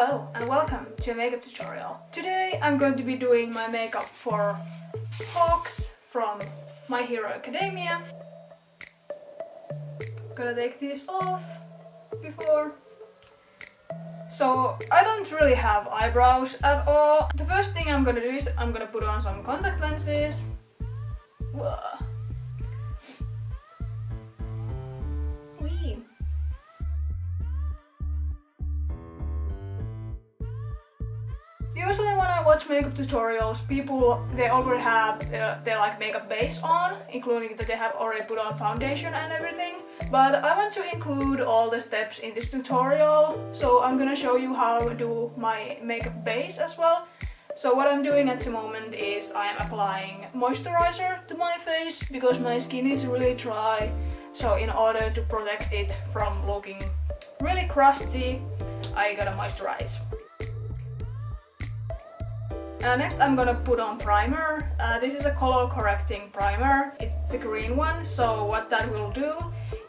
Hello and welcome to a makeup tutorial. Today I'm going to be doing my makeup for Hawks from My Hero Academia. Gonna take these off before. So I don't really have eyebrows at all. The first thing I'm gonna do is I'm gonna put on some contact lenses. Whoa. Wee. Usually when I watch makeup tutorials, people, they already have their like makeup base on, including that they have already put on foundation and everything. But I want to include all the steps in this tutorial, so I'm gonna show you how to do my makeup base as well. So what I'm doing at the moment is I am applying moisturizer to my face because my skin is really dry. So in order to protect it from looking really crusty, I gotta moisturize. Next I'm gonna put on primer. This is a color correcting primer. It's a green one, so what that will do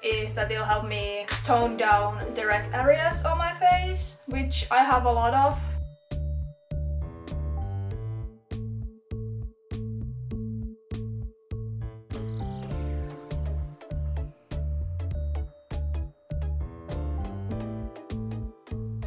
is that it'll help me tone down the red areas on my face, which I have a lot of.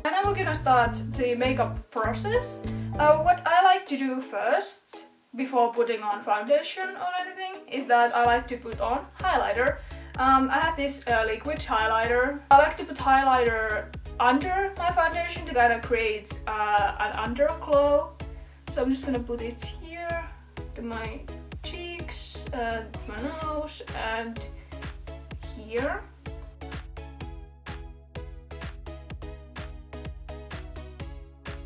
And now we're gonna start the makeup process. What I like to do first, before putting on foundation or anything, is that I like to put on highlighter. I have this liquid highlighter. I like to put highlighter under my foundation to kind of create an underglow. So I'm just gonna put it here to my cheeks, and my nose, and here.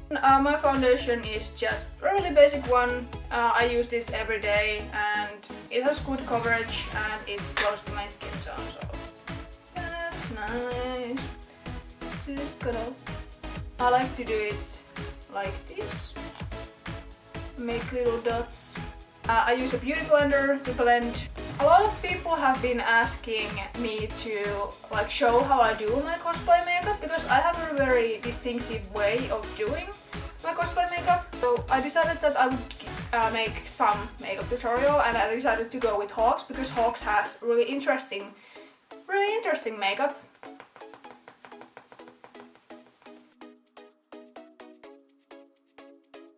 My foundation is just a really basic one. I use this every day and it has good coverage and it's close to my skin tone, so that's nice. Just gotta... I like to do it like this. Make little dots. I use a beauty blender to blend. A lot of people have been asking me to like show how I do my cosplay makeup because I have a very distinctive way of doing my cosplay makeup. So I decided that I would make some makeup tutorial, and I decided to go with Hawks because Hawks has really interesting makeup.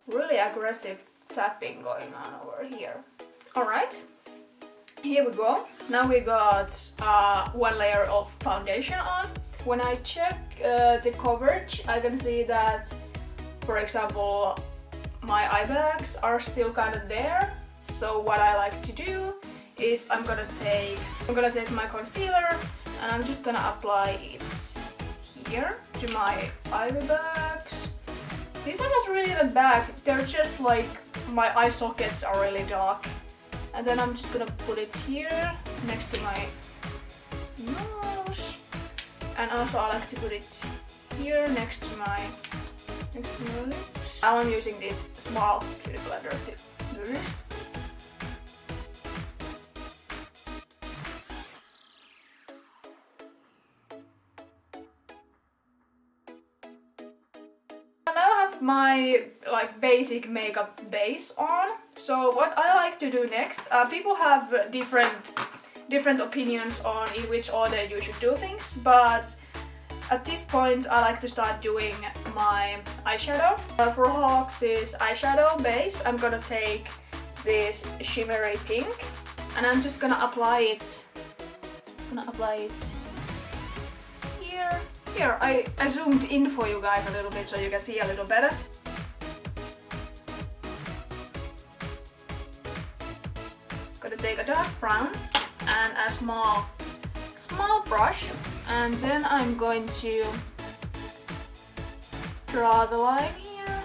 Really aggressive tapping going on over here. Alright, here we go. Now we got one layer of foundation on. When I check the coverage, I can see that, for example, my eye bags are still kind of there. So what I like to do is I'm gonna take my concealer and I'm just gonna apply it here to my eye bags. These are not really the back, they're just like my eye sockets are really dark. And then I'm just gonna put it here next to my nose. And also I like to put it here next to my lips. Now I'm using this small beauty blender to do this. I now have my like basic makeup base on. So what I like to do next, people have different opinions on in which order you should do things, but at this point I like to start doing my eyeshadow. For Hawks' eyeshadow base, I'm gonna take this shimmery pink and I'm just gonna apply it. Here. Here, I zoomed in for you guys a little bit so you can see a little better. Gonna take a dark brown and a small brush, and then I'm going to draw the line here.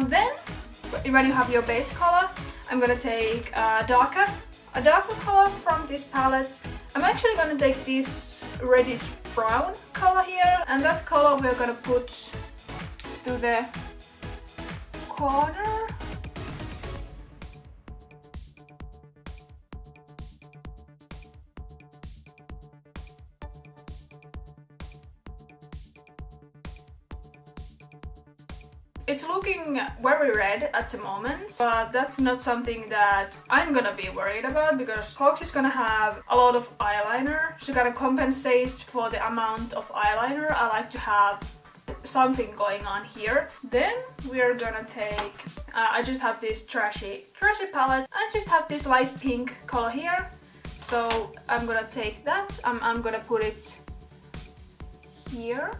Then, when you have your base color, I'm gonna take a darker color from this palette. I'm actually gonna take this reddish brown color here, and that color we're gonna put to the corner. It's looking very red at the moment, but that's not something that I'm gonna be worried about because Hawks is gonna have a lot of eyeliner. So gonna compensate for the amount of eyeliner. I like to have something going on here. Then we are gonna take, I just have this trashy palette. I just have this light pink color here. So I'm gonna take that, I'm gonna put it here.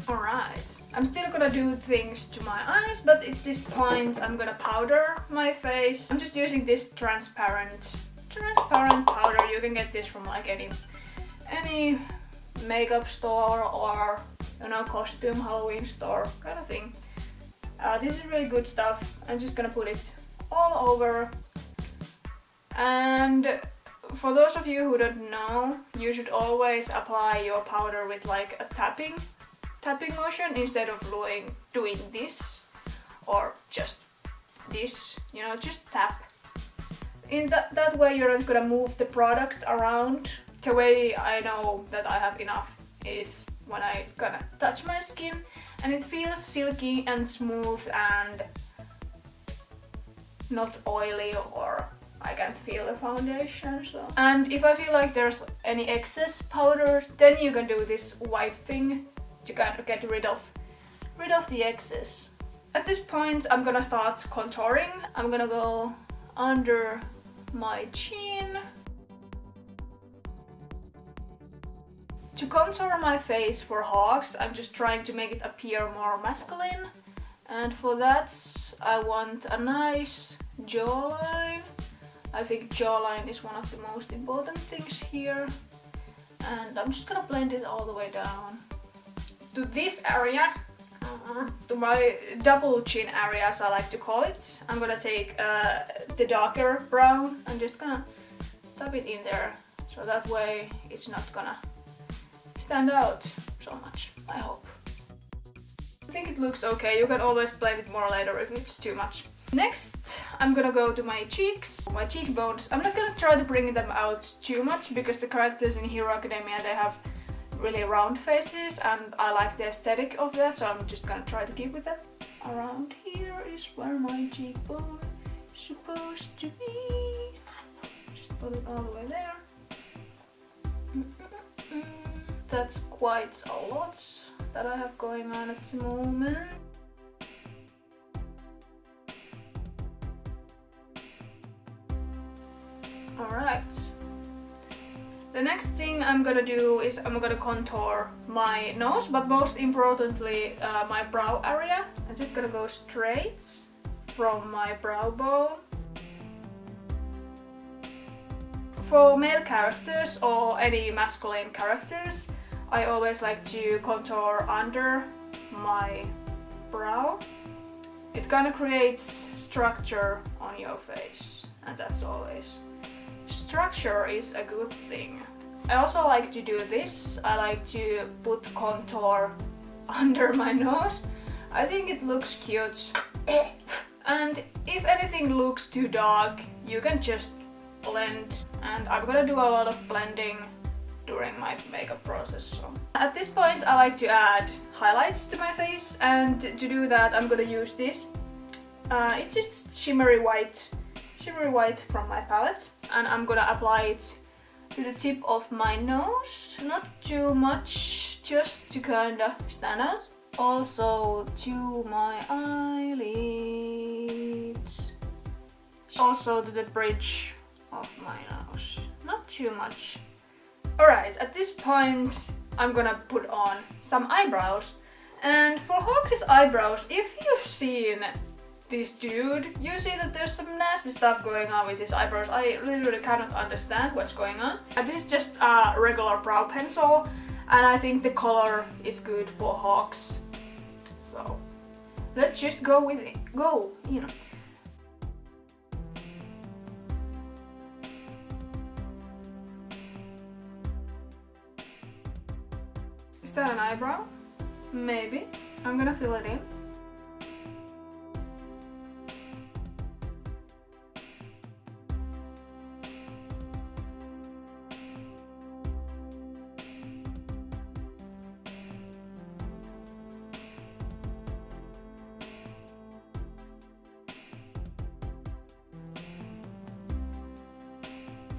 Alright, I'm still gonna do things to my eyes, but at this point I'm gonna powder my face. I'm just using this transparent powder. You can get this from like any makeup store or, you know, costume Halloween store kind of thing. This is really good stuff. I'm just gonna put it all over. And for those of you who don't know, you should always apply your powder with like a tapping motion instead of doing this or just this, you know, just tap. In that way you're not gonna move the product around. The way I know that I have enough is when I gonna touch my skin and it feels silky and smooth and not oily, or I can't feel the foundation. So. And if I feel like there's any excess powder, then you can do this wipe thing to kind of get rid of the excess. At this point I'm gonna start contouring. I'm gonna go under my chin. To contour my face for Hawks, I'm just trying to make it appear more masculine. And for that I want a nice jawline. I think jawline is one of the most important things here. And I'm just gonna blend it all the way down to this area, to my double chin area as I like to call it. I'm gonna take the darker brown. I'm just gonna tap it in there, so that way it's not gonna stand out so much, I hope. I think it looks okay. You can always blend it more later if it's too much. Next, I'm gonna go to my cheeks, my cheekbones. I'm not gonna try to bring them out too much because the characters in Hero Academia, they have really round faces and I like the aesthetic of that, so I'm just gonna try to keep with that. Around here is where my cheekbone is supposed to be. Just put it all the way there. That's quite a lot that I have going on at the moment. Alright. The next thing I'm gonna do is I'm gonna contour my nose, but most importantly my brow area. I'm just gonna go straight from my brow bone. For male characters or any masculine characters, I always like to contour under my brow. It kind of creates structure on your face, and that's always. Structure is a good thing. I also like to do this. I like to put contour under my nose. I think it looks cute. And if anything looks too dark, you can just blend. And I'm gonna do a lot of blending during my makeup process. So. At this point I like to add highlights to my face, and to do that I'm gonna use this. It's just shimmery white from my palette, and I'm gonna apply it to the tip of my nose. Not too much, just to kinda stand out. Also to my eyelids. Also to the bridge of my nose. Not too much. Alright, at this point I'm gonna put on some eyebrows. And for Hawks' eyebrows, if you've seen this dude, you see that there's some nasty stuff going on with his eyebrows. I literally cannot understand what's going on. And this is just a regular brow pencil, and I think the color is good for Hawks. So let's just go with it. Go, you know. Is that an eyebrow? Maybe. I'm gonna fill it in.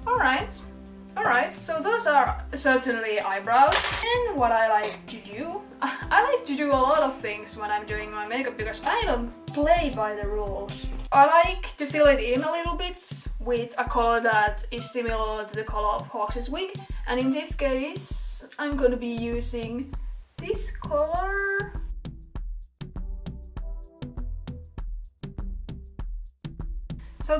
Alright, so those are certainly eyebrows. And what I like to do, I like to do a lot of things when I'm doing my makeup because I don't play by the rules. I like to fill it in a little bit with a color that is similar to the color of Hawks' wig. And in this case, I'm gonna be using this color. So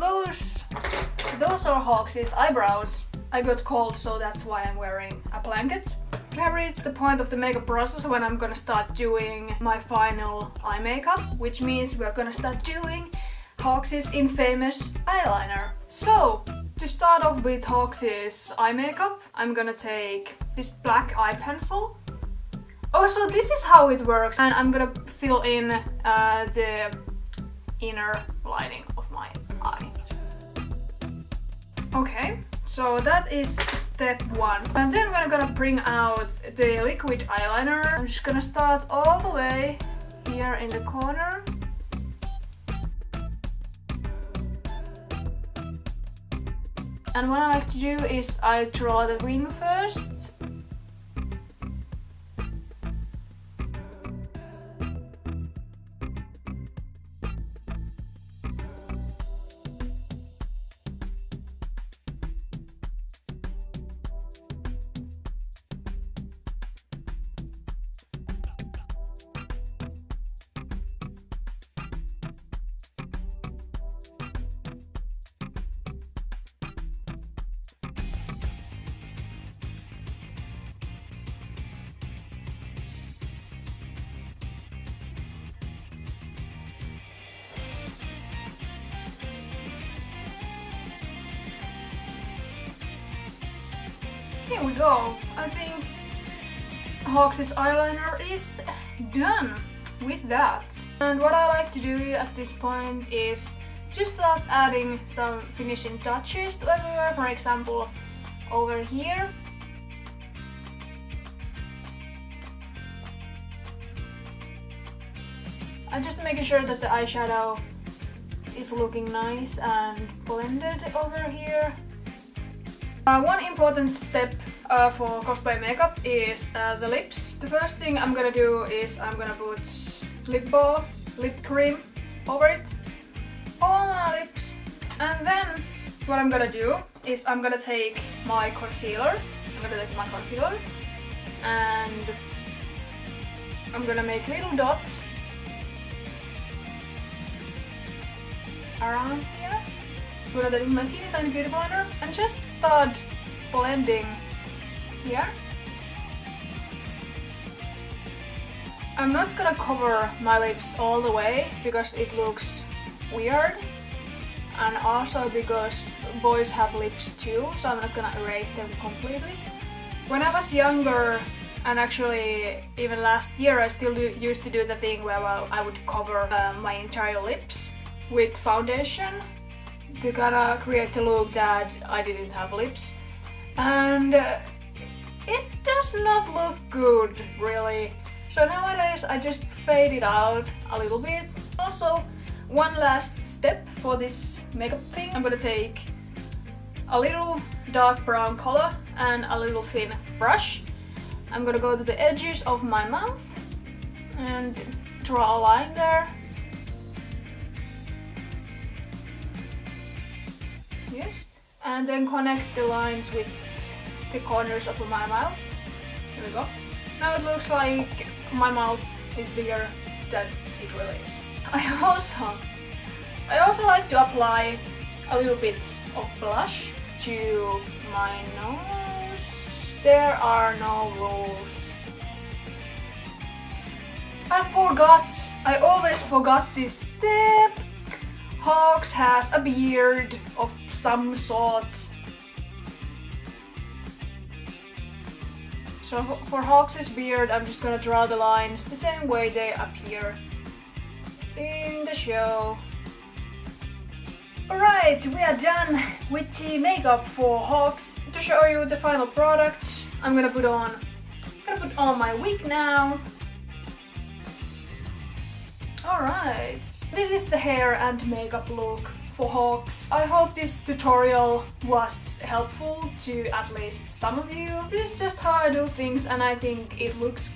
those are Hawks' eyebrows. I got cold, so that's why I'm wearing a blanket. We have reached the point of the makeup process when I'm gonna start doing my final eye makeup, which means we're gonna start doing Hawks' infamous eyeliner. So, to start off with Hawks' eye makeup, I'm gonna take this black eye pencil. Oh, so this is how it works, and I'm gonna fill in the inner lining of my eye. Okay. So that is step one. And then we're gonna bring out the liquid eyeliner. I'm just gonna start all the way here in the corner. And what I like to do is I draw the wing first. Here we go. I think Hawks' eyeliner is done with that. And what I like to do at this point is just start adding some finishing touches to everywhere. For example, over here. I'm just making sure that the eyeshadow is looking nice and blended over here. One important step for cosplay makeup is the lips. The first thing I'm gonna do is I'm gonna put lip balm, lip cream over it, on my lips. And then what I'm gonna do is I'm gonna take my concealer. And I'm gonna make little dots around here. I'm gonna take my teeny tiny beauty blender and just start blending here. I'm not gonna cover my lips all the way because it looks weird, and also because boys have lips too, so I'm not gonna erase them completely. When I was younger, and actually even last year, I still used to do the thing where I would cover my entire lips with foundation to kind of create the look that I didn't have lips, and it does not look good really. So nowadays I just fade it out a little bit. Also, one last step for this makeup thing, I'm gonna take a little dark brown color and a little thin brush. I'm gonna go to the edges of my mouth and draw a line there. Yes, and then connect the lines with the corners of my mouth. Here we go. Now it looks like my mouth is bigger than it really is. I also like to apply a little bit of blush to my nose. There are no rules. I always forgot this step. Hawks has a beard of some sorts. So for Hawks' beard, I'm just gonna draw the lines the same way they appear in the show. Alright, we are done with the makeup for Hawks. To show you the final product, I'm gonna put on my wig now. Alright, this is the hair and makeup look for Hawks. I hope this tutorial was helpful to at least some of you. This is just how I do things, and I think it looks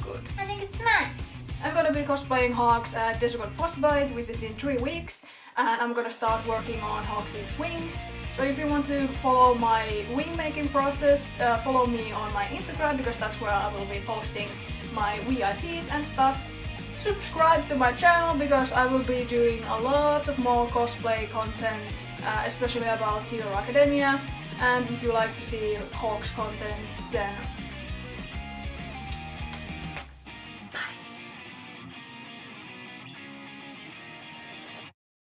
good. I think it's nice. I'm gonna be cosplaying Hawks at Desugan Frostbite, which is in 3 weeks, and I'm gonna start working on Hawks' wings. So if you want to follow my wing making process, follow me on my Instagram, because that's where I will be posting my VIPs and stuff. Subscribe to my channel, because I will be doing a lot of more cosplay content, especially about Hero Academia. And if you like to see Hawks content, then